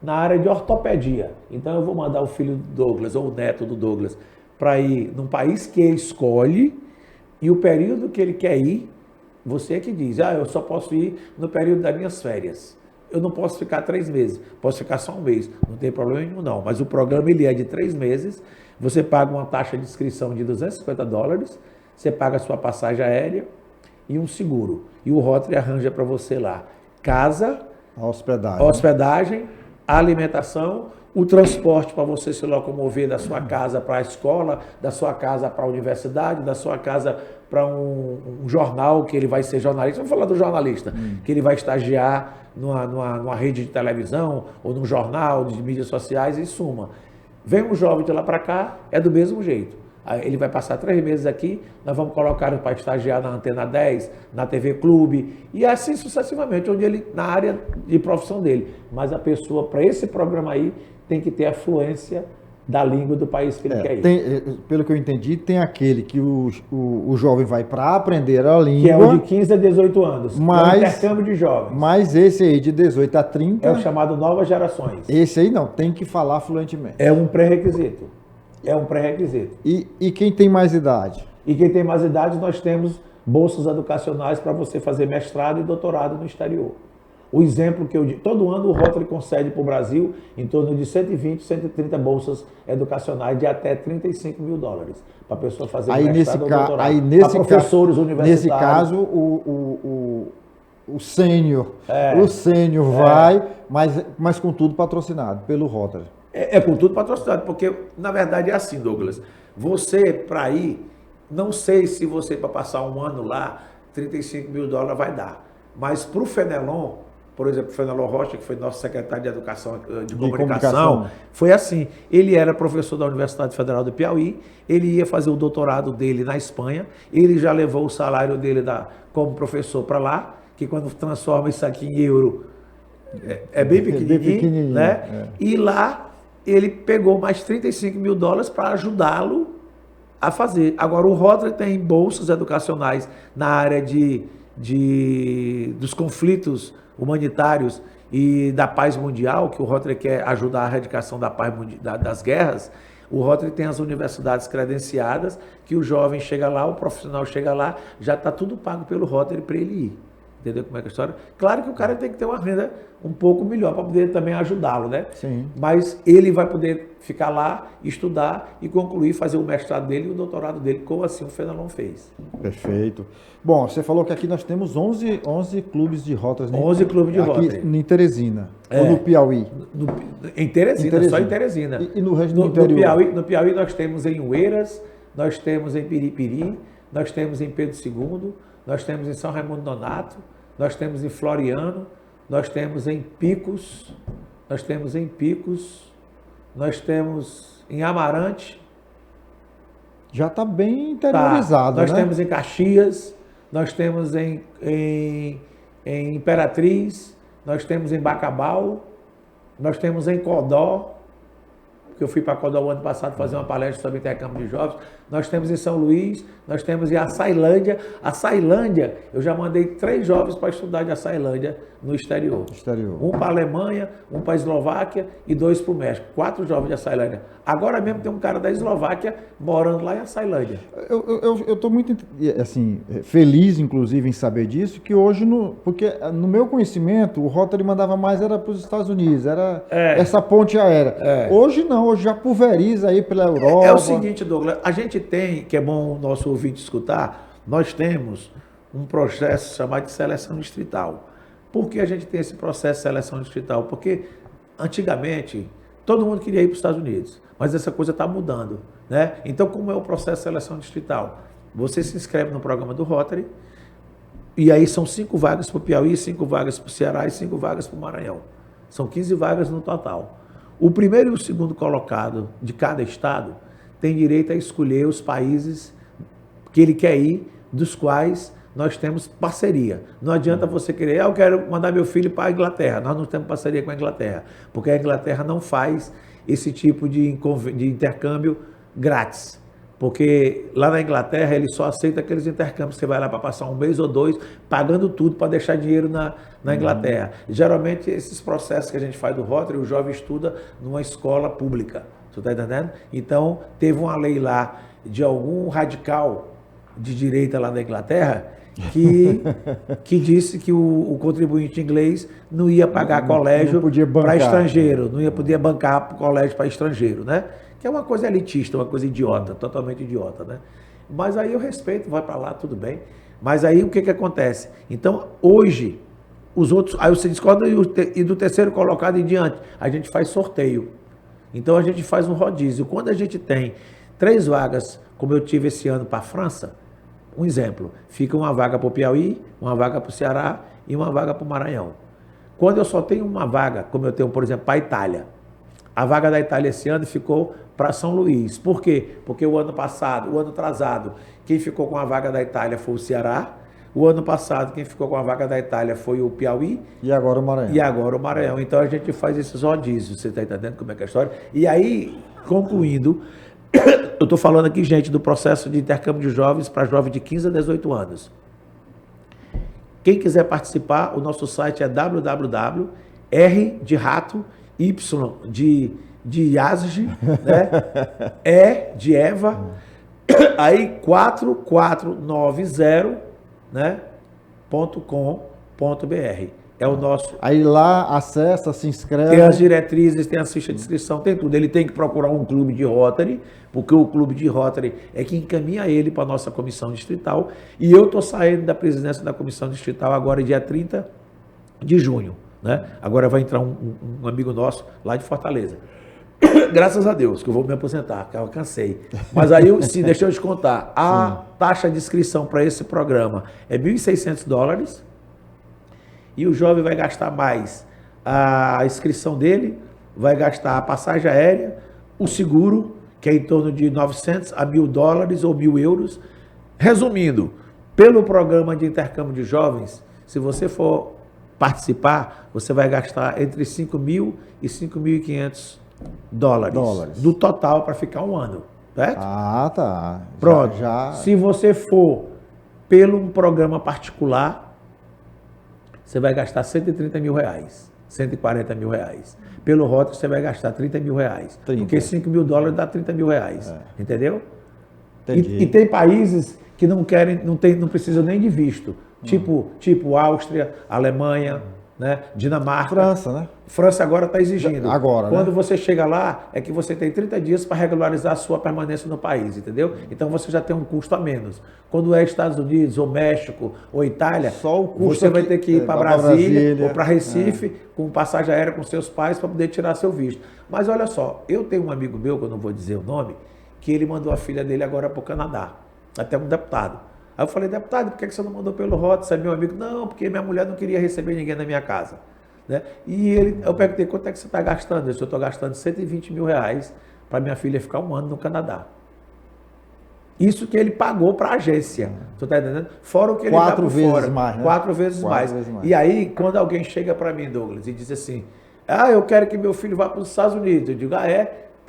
[SPEAKER 2] na área de ortopedia. Então eu vou mandar o filho do Douglas, ou o neto do Douglas, para ir num país que ele escolhe, e o período que ele quer ir, você é que diz, eu só posso ir no período das minhas férias. Eu não posso ficar 3 meses, posso ficar só 1 mês, não tem problema nenhum não. Mas o programa ele é de 3 meses, você paga uma taxa de inscrição de $250, você paga a sua passagem aérea e um seguro. E o Rotary arranja para você lá casa, hospedagem, alimentação, o transporte para você se locomover da sua casa para a escola, da sua casa para a universidade, da sua casa para um jornal, que ele vai ser jornalista, vamos falar do jornalista, que ele vai estagiar numa rede de televisão ou num jornal de mídias sociais, em suma. Vem um jovem de lá para cá, é do mesmo jeito. Ele vai passar 3 meses aqui, nós vamos colocar para estagiar na Antena 10, na TV Clube, e assim sucessivamente, onde ele, na área de profissão dele. Mas a pessoa, para esse programa aí, tem que ter a fluência da língua do país que ele quer ir.
[SPEAKER 1] Pelo que eu entendi, tem aquele que o jovem vai para aprender a língua.
[SPEAKER 2] Que é o de 15 a 18 anos.
[SPEAKER 1] Mas,
[SPEAKER 2] é um intercâmbio de jovens.
[SPEAKER 1] Mas esse aí de 18 a 30...
[SPEAKER 2] É o chamado Novas Gerações.
[SPEAKER 1] Esse aí não, tem que falar fluentemente.
[SPEAKER 2] É um pré-requisito.
[SPEAKER 1] E quem tem mais idade?
[SPEAKER 2] E quem tem mais idade, nós temos bolsas educacionais para você fazer mestrado e doutorado no exterior. O exemplo que eu digo, todo ano o Rotary concede para o Brasil em torno de 120, 130 bolsas educacionais de até $35 mil para a pessoa fazer mestrado ou doutorado.
[SPEAKER 1] Aí
[SPEAKER 2] para professores universitários.
[SPEAKER 1] Nesse caso, o sênior vai, mas com tudo patrocinado pelo Rotary.
[SPEAKER 2] É com tudo patrocinado, porque na verdade é assim, Douglas. Você, para ir, não sei se você, para passar 1 ano lá, $35 mil vai dar. Mas para o Fenelon, por exemplo, o Fenelon Rocha, que foi nosso secretário de Educação de Comunicação, foi assim. Ele era professor da Universidade Federal do Piauí, ele ia fazer o doutorado dele na Espanha, ele já levou o salário dele como professor para lá, que quando transforma isso aqui em euro, é bem pequenininho, né? E lá ele pegou mais $35 mil para ajudá-lo a fazer. Agora, o Rotary tem bolsas educacionais na área dos conflitos humanitários e da paz mundial, que o Rotary quer ajudar a erradicação da paz das guerras. O Rotary tem as universidades credenciadas, que o jovem chega lá, o profissional chega lá, já está tudo pago pelo Rotary para ele ir. Entendeu como é que é a história? Claro que o cara tem que ter uma renda um pouco melhor para poder também ajudá-lo, né?
[SPEAKER 1] Sim.
[SPEAKER 2] Mas ele vai poder ficar lá, estudar e concluir, fazer o mestrado dele e o doutorado dele, como assim o Fenelon fez.
[SPEAKER 1] Perfeito. Bom, você falou que aqui nós temos 11 clubes de Rotary.
[SPEAKER 2] 11 clubes de Rotary.
[SPEAKER 1] Aqui em Teresina, ou no Piauí?
[SPEAKER 2] Em Teresina, só em Teresina.
[SPEAKER 1] E no resto do interior?
[SPEAKER 2] No Piauí nós temos em Oeiras, nós temos em Piripiri, nós temos em Pedro II, nós temos em São Raimundo Nonato, nós temos em Floriano, nós temos em Picos, nós temos em Amarante.
[SPEAKER 1] Já está bem interiorizado,
[SPEAKER 2] nós
[SPEAKER 1] né?
[SPEAKER 2] temos em Caxias, nós temos em Imperatriz, nós temos em Bacabal, nós temos em Codó, que eu fui para Codó o ano passado fazer uma palestra sobre intercâmbio de jovens. Nós temos em São Luís, nós temos em Açailândia. Açailândia, eu já mandei 3 jovens para estudar de Açailândia no exterior. Um para a Alemanha, um para a Eslováquia e 2 para o México. 4 jovens de Açailândia. Agora mesmo tem um cara da Eslováquia morando lá em Açailândia.
[SPEAKER 1] Eu estou muito assim, feliz, inclusive, em saber disso, que hoje, porque no meu conhecimento, o Rotary mandava mais era para os Estados Unidos, era essa ponte aérea. Hoje não, hoje já pulveriza aí pela Europa.
[SPEAKER 2] É o seguinte, Douglas, a gente tem, que é bom o nosso ouvinte escutar, nós temos um processo chamado de seleção distrital. Por que a gente tem esse processo de seleção distrital? Porque antigamente, todo mundo queria ir para os Estados Unidos, mas essa coisa está mudando, né? Então, como é o processo de seleção distrital? Você se inscreve no programa do Rotary, e aí são 5 vagas para o Piauí, 5 vagas para o Ceará e 5 vagas para o Maranhão. São 15 vagas no total. O primeiro e o segundo colocado de cada estado tem direito a escolher os países que ele quer ir, dos quais nós temos parceria. Não adianta você querer, eu quero mandar meu filho para a Inglaterra. Nós não temos parceria com a Inglaterra, porque a Inglaterra não faz esse tipo de intercâmbio grátis. Porque lá na Inglaterra ele só aceita aqueles intercâmbios que você vai lá para passar 1 mês ou 2, pagando tudo para deixar dinheiro na Inglaterra. Geralmente esses processos que a gente faz do Rotary, o jovem estuda numa escola pública. Você está entendendo? Então teve uma lei lá de algum radical de direita lá na Inglaterra que disse que o contribuinte inglês não ia pagar colégio para estrangeiro, não ia poder bancar colégio para estrangeiro, né? Que é uma coisa elitista, uma coisa idiota, totalmente idiota, né? Mas aí eu respeito, vai para lá, tudo bem. Mas aí o que acontece? Então, hoje, os outros, aí você discorda e do terceiro colocado em diante, a gente faz sorteio. Então a gente faz um rodízio. Quando a gente tem 3 vagas, como eu tive esse ano para a França, um exemplo, fica uma vaga para o Piauí, uma vaga para o Ceará e uma vaga para o Maranhão. Quando eu só tenho uma vaga, como eu tenho, por exemplo, para a Itália, a vaga da Itália esse ano ficou para São Luís. Por quê? Porque o ano passado, o ano atrasado, quem ficou com a vaga da Itália foi o Ceará. O ano passado, quem ficou com a vaga da Itália foi o Piauí.
[SPEAKER 1] E agora o Maranhão.
[SPEAKER 2] E agora o Maranhão. Então a gente faz esses rodízios, você está entendendo como é que é a história? E aí, concluindo, eu estou falando aqui, gente, do processo de intercâmbio de jovens para jovens de 15 a 18 anos. Quem quiser participar, o nosso site é www.r de rato, y de Yazg, né? E de Eva, aí 4490, né? .com.br. É o nosso.
[SPEAKER 1] Aí lá acessa, se inscreve.
[SPEAKER 2] Tem as diretrizes, tem a ficha de inscrição, tem tudo. Ele tem que procurar um clube de Rotary, porque o clube de Rotary é que encaminha ele para a nossa comissão distrital. E eu estou saindo da presidência da comissão distrital agora, dia 30 de junho. Né? Agora vai entrar um amigo nosso lá de Fortaleza. Graças a Deus, que eu vou me aposentar, porque eu cansei. Mas aí, sim, deixa eu te contar. A taxa de inscrição para esse programa é $1.600. E o jovem vai gastar mais a inscrição dele, vai gastar a passagem aérea, o seguro, que é em torno de $900 a $1.000 ou €1.000. Resumindo, pelo programa de intercâmbio de jovens, se você for participar, você vai gastar entre $5.000 e $5.500 do total para ficar um ano, certo?
[SPEAKER 1] Ah, tá.
[SPEAKER 2] Pronto. Se você for pelo um programa particular, você vai gastar R$130 mil, R$140 mil. Pelo Rotary, você vai gastar R$30 mil. Porque $5.000 dá R$30 mil. Entendeu?
[SPEAKER 1] Entendi.
[SPEAKER 2] E tem países que não querem, não precisam nem de visto. Tipo Áustria, Alemanha, né? Dinamarca.
[SPEAKER 1] França, né?
[SPEAKER 2] França agora está exigindo.
[SPEAKER 1] Agora,
[SPEAKER 2] quando você chega lá, é que você tem 30 dias para regularizar a sua permanência no país, entendeu? Então você já tem um custo a menos. Quando é Estados Unidos, ou México, ou Itália,
[SPEAKER 1] só o custo
[SPEAKER 2] você vai ter que ir para Brasília ou para Recife, com passagem aérea com seus pais, para poder tirar seu visto. Mas olha só, eu tenho um amigo meu, que eu não vou dizer o nome, que ele mandou a filha dele agora para o Canadá, até um deputado. Aí eu falei, deputado, por que você não mandou pelo Rotary? Você é meu amigo? Não, porque minha mulher não queria receber ninguém na minha casa. Né? E eu perguntei, quanto é que você está gastando? Eu estou gastando R$120 mil para minha filha ficar um ano no Canadá. Isso que ele pagou para a agência. Você está entendendo? Fora o que ele dá por fora.
[SPEAKER 1] Mais, né?
[SPEAKER 2] 4 vezes mais. E aí, quando alguém chega para mim, Douglas, e diz assim, eu quero que meu filho vá para os Estados Unidos. Eu digo,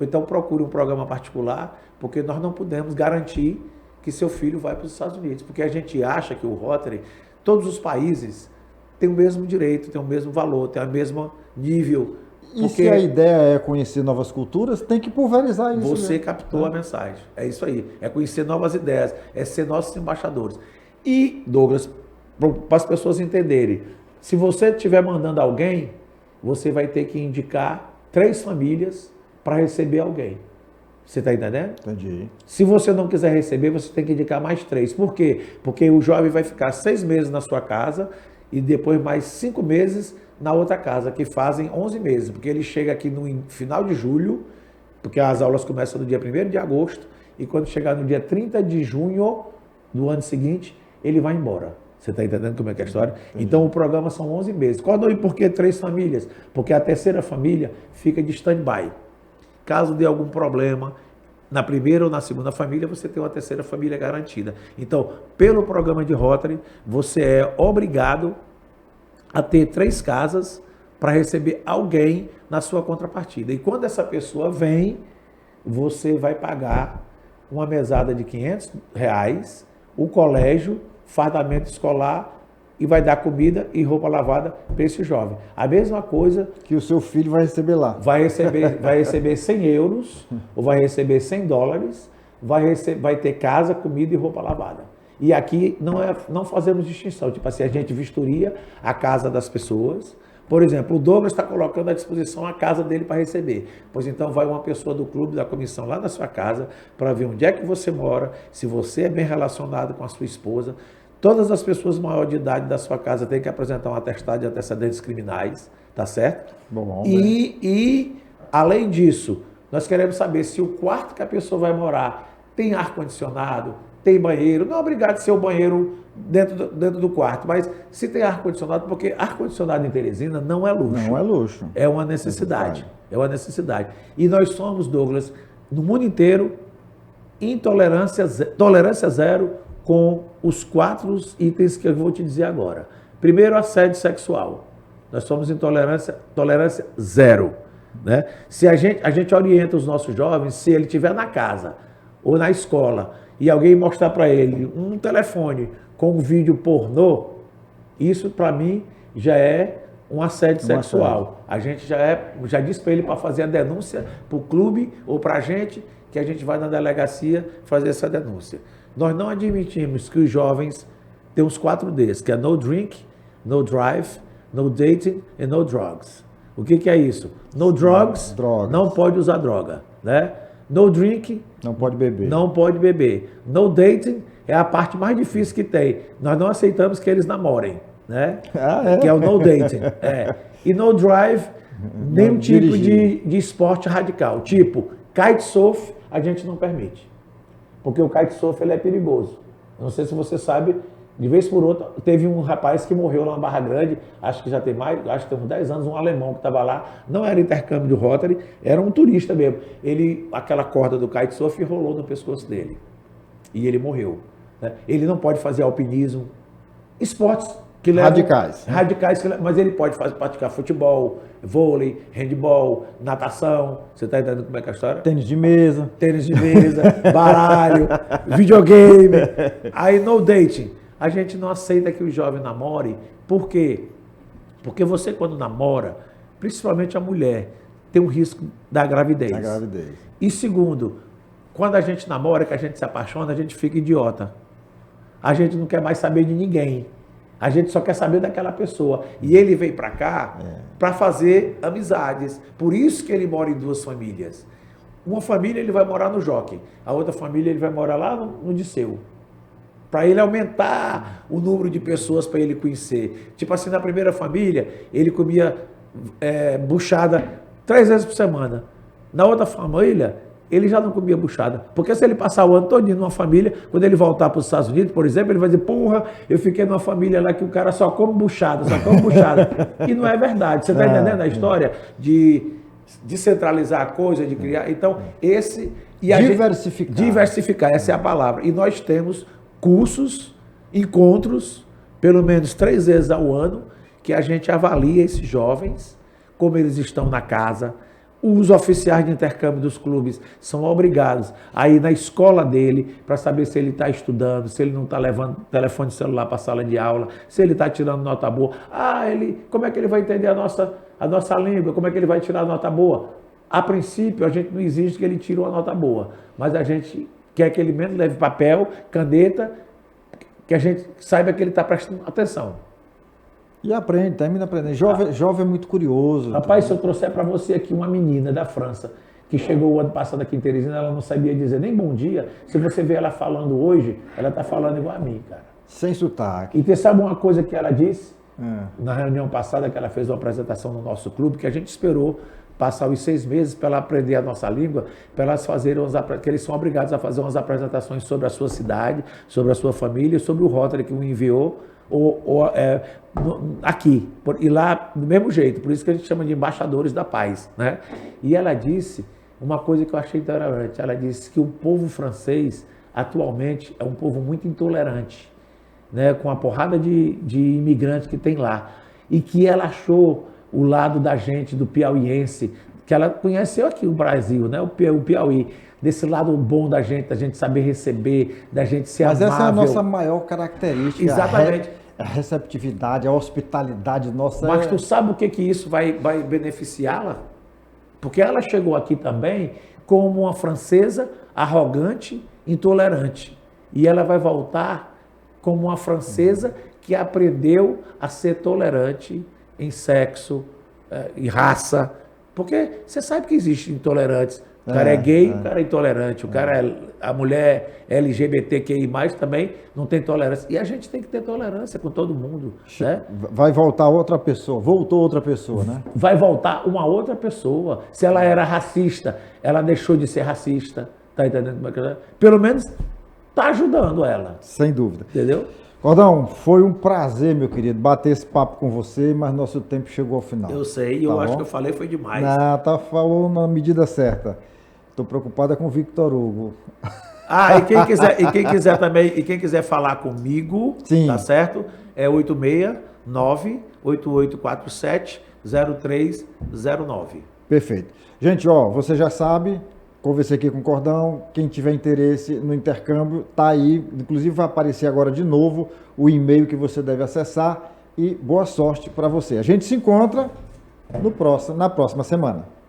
[SPEAKER 2] então procure um programa particular, porque nós não podemos garantir que seu filho vai para os Estados Unidos. Porque a gente acha que o Rotary, todos os países têm o mesmo direito, têm o mesmo valor, têm o mesmo nível.
[SPEAKER 1] E se a ideia é conhecer novas culturas, tem que pulverizar isso.
[SPEAKER 2] Você captou a mensagem. É isso aí. É conhecer novas ideias, é ser nossos embaixadores. E, Douglas, para as pessoas entenderem, se você estiver mandando alguém, você vai ter que indicar 3 famílias para receber alguém. Você está entendendo?
[SPEAKER 1] Entendi.
[SPEAKER 2] Se você não quiser receber, você tem que indicar mais 3. Por quê? Porque o jovem vai ficar 6 meses na sua casa e depois mais 5 meses na outra casa, que fazem 11 meses, porque ele chega aqui no final de julho, porque as aulas começam no dia 1º de agosto, e quando chegar no dia 30 de junho do ano seguinte, ele vai embora. Você está entendendo como é que é a história? Então, o programa são 11 meses. E por que 3 famílias? Porque a terceira família fica de stand-by. Caso dê algum problema, na primeira ou na segunda família, você tem uma terceira família garantida. Então, pelo programa de Rotary, você é obrigado a ter 3 casas para receber alguém na sua contrapartida. E quando essa pessoa vem, você vai pagar uma mesada de R$500, o colégio, fardamento escolar, e vai dar comida e roupa lavada para esse jovem. A mesma coisa
[SPEAKER 1] que o seu filho vai receber lá.
[SPEAKER 2] Vai receber 100 euros, ou vai receber $100, vai ter casa, comida e roupa lavada. E aqui não fazemos distinção. Tipo assim, a gente vistoria a casa das pessoas. Por exemplo, o Douglas está colocando à disposição a casa dele para receber. Pois então vai uma pessoa do clube, da comissão lá na sua casa, para ver onde é que você mora, se você é bem relacionado com a sua esposa. Todas as pessoas maior de idade da sua casa têm que apresentar um atestado de antecedentes criminais, tá certo?
[SPEAKER 1] Bom,
[SPEAKER 2] e além disso, nós queremos saber se o quarto que a pessoa vai morar tem ar-condicionado, tem banheiro. Não é obrigado a ser o banheiro dentro do quarto, mas se tem ar-condicionado, porque ar-condicionado em Teresina não é luxo.
[SPEAKER 1] Não é luxo.
[SPEAKER 2] É uma necessidade. É uma necessidade. E nós somos, Douglas, no mundo inteiro, tolerância zero com os 4 itens que eu vou te dizer agora. Primeiro, assédio sexual. Nós somos em tolerância zero. Né? Se a gente orienta os nossos jovens, se ele estiver na casa ou na escola e alguém mostrar para ele um telefone com um vídeo pornô, isso para mim já é um assédio sexual. A gente já diz para ele para fazer a denúncia para o clube ou para a gente, que a gente vai na delegacia fazer essa denúncia. Nós não admitimos que os jovens têm os 4 Ds, que é no drink, no drive, no dating e no drugs. O que é isso? No drugs, não pode usar droga, né? No drink,
[SPEAKER 1] não pode beber.
[SPEAKER 2] Não pode beber. No dating é a parte mais difícil que tem. Nós não aceitamos que eles namorem, né? Que é o no dating. E no drive, nenhum tipo de esporte radical. Tipo, kitesurf, a gente não permite. Porque o kitesurf ele é perigoso. Não sei se você sabe, de vez por outra, teve um rapaz que morreu lá na Barra Grande, acho que já tem acho que tem uns 10 anos, um alemão que estava lá, não era intercâmbio de Rotary, era um turista mesmo. Aquela corda do kitesurf rolou no pescoço dele. E ele morreu. Né? Ele não pode fazer alpinismo, esportes que levam... Radicais, mas ele pode praticar futebol, vôlei, handball, natação. Você está entendendo como é que é a história?
[SPEAKER 1] Tênis de mesa,
[SPEAKER 2] baralho, videogame. Aí no dating, a gente não aceita que o jovem namore. Por quê? Porque você quando namora, principalmente a mulher, tem um risco da gravidez. E segundo, quando a gente namora, que a gente se apaixona, a gente fica idiota. A gente não quer mais saber de ninguém. A gente só quer saber daquela pessoa. E ele veio para cá para fazer amizades. Por isso que ele mora em 2 famílias. Uma família ele vai morar no Jockey. A outra família ele vai morar lá no Disseu. Para ele aumentar o número de pessoas para ele conhecer. Tipo assim, na primeira família, ele comia buchada 3 vezes por semana. Na outra família, ele já não comia buchada. Porque se ele passar o ano todo numa família, quando ele voltar para os Estados Unidos, por exemplo, ele vai dizer, porra, eu fiquei numa família lá que o cara só come buchada. E não é verdade. Você está entendendo a história de descentralizar a coisa, de criar? Então, diversificar, essa é a palavra. E nós temos cursos, encontros, pelo menos 3 vezes ao ano, que a gente avalia esses jovens, como eles estão na casa. Os oficiais de intercâmbio dos clubes são obrigados a ir na escola dele para saber se ele está estudando, se ele não está levando telefone celular para a sala de aula, se ele está tirando nota boa. Como é que ele vai entender a nossa língua? Como é que ele vai tirar nota boa? A princípio, a gente não exige que ele tire uma nota boa, mas a gente quer que ele mesmo leve papel, caneta, que a gente saiba que ele está prestando atenção.
[SPEAKER 1] E aprende, termina aprendendo. Jovem é muito curioso.
[SPEAKER 2] Rapaz, se eu trouxer para você aqui uma menina da França, que chegou o ano passado aqui em Teresina, ela não sabia dizer nem bom dia. Se você vê ela falando hoje, ela está falando igual a mim, cara.
[SPEAKER 1] Sem sotaque.
[SPEAKER 2] E você sabe uma coisa que ela disse? na reunião passada que ela fez uma apresentação no nosso clube, que a gente esperou passar os 6 meses para ela aprender a nossa língua, para elas fazerem, que eles são obrigados a fazer umas apresentações sobre a sua cidade, sobre a sua família, sobre o Rotary que o enviou, aqui, e lá do mesmo jeito, por isso que a gente chama de embaixadores da paz, né? E ela disse uma coisa que eu achei interessante, ela disse que o povo francês atualmente é um povo muito intolerante, né? Com a porrada de imigrantes que tem lá, e que ela achou o lado da gente, do piauiense, que ela conheceu aqui o Brasil, né? O Piauí, desse lado bom da gente saber receber, da gente ser amável.
[SPEAKER 1] Mas essa é a nossa maior característica.
[SPEAKER 2] Exatamente.
[SPEAKER 1] A receptividade, a hospitalidade nossa.
[SPEAKER 2] Mas tu sabe o que isso vai beneficiá-la? Porque ela chegou aqui também como uma francesa arrogante, intolerante. E ela vai voltar como uma francesa que aprendeu a ser tolerante em sexo, em raça. Porque você sabe que existem intolerantes. O cara é gay, o cara é intolerante. O cara a mulher LGBTQI+, também não tem tolerância. E a gente tem que ter tolerância com todo mundo, né?
[SPEAKER 1] Vai voltar outra pessoa. Voltou outra pessoa, né?
[SPEAKER 2] Vai voltar uma outra pessoa. Se ela era racista, ela deixou de ser racista. Tá entendendo? Pelo menos tá ajudando ela.
[SPEAKER 1] Sem dúvida.
[SPEAKER 2] Entendeu?
[SPEAKER 1] Cordão, foi um prazer, meu querido, bater esse papo com você, mas nosso tempo chegou ao final.
[SPEAKER 2] Eu sei, e eu acho que eu falei foi demais.
[SPEAKER 1] Não, falou na medida certa. Estou preocupada com o Victor Hugo.
[SPEAKER 2] E quem quiser também, e quem quiser falar comigo, sim, tá certo? É 869-8847-0309.
[SPEAKER 1] Perfeito. Gente, ó, você já sabe, conversei aqui com o Cordão, quem tiver interesse no intercâmbio, tá aí, inclusive vai aparecer agora de novo o e-mail que você deve acessar e boa sorte para você. A gente se encontra na próxima semana.